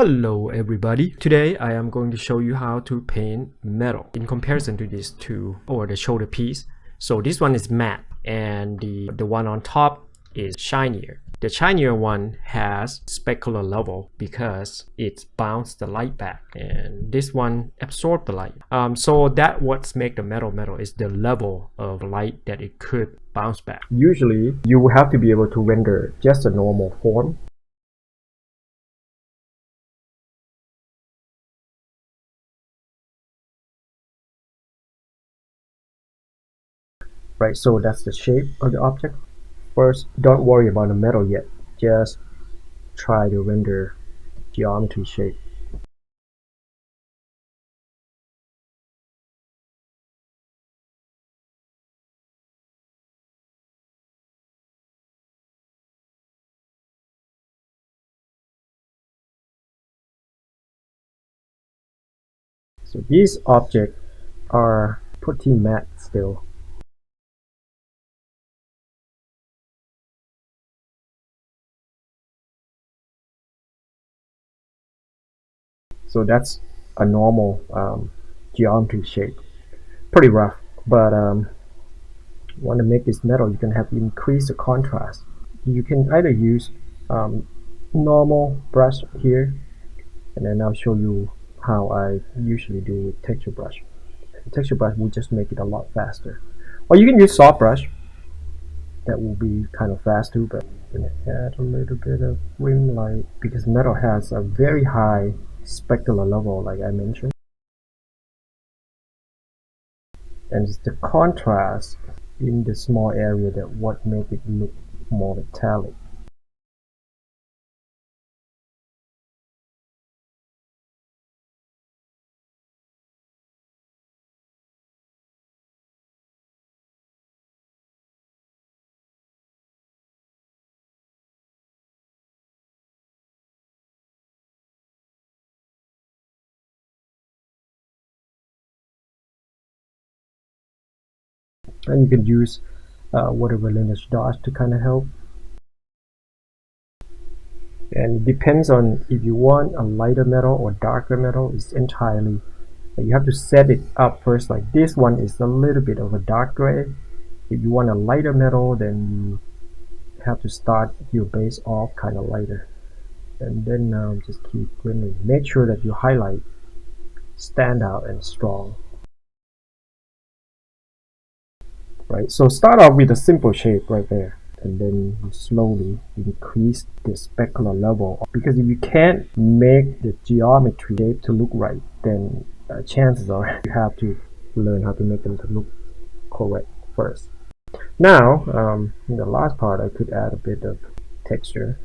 Hello everybody! Today I am going to show you how to paint metal in comparison to these two or the shoulder piece. So this one is matte and the one on top is shinier. The shinier one has specular level because it bounced the light back, and this one absorbed the light. So that what's make the metal is the level of light that it could bounce back. Usually you will have to be able to render just a normal form. Right, so that's the shape of the object. First, don't worry about the metal yet. Just try to render geometry shape. So these objects are pretty matte still. So that's a normal geometry shape. Pretty rough, but want to make this metal, you can have to increase the contrast. You can either use normal brush here, and then I'll show you how I usually do with texture brush. Texture brush will just make it a lot faster. Or you can use soft brush. That will be kind of fast too, but I'm going to add a little bit of rim light because metal has a very high specular level, like I mentioned, and it's the contrast in the small area that what make it look more metallic. And you can use whatever lineage dodge to kind of help. And it depends on if you want a lighter metal or darker metal. It's entirely, you have to set it up first. Like this one is a little bit of a dark gray. If you want a lighter metal, then you have to start your base off kind of lighter, and then just keep rendering. Make sure that your highlight stand out and strong. Right, so start off with a simple shape right there, and then you slowly increase the specular level, because if you can't make the geometry shape to look right, then chances are you have to learn how to make them to look correct first. Now in the last part I could add a bit of texture.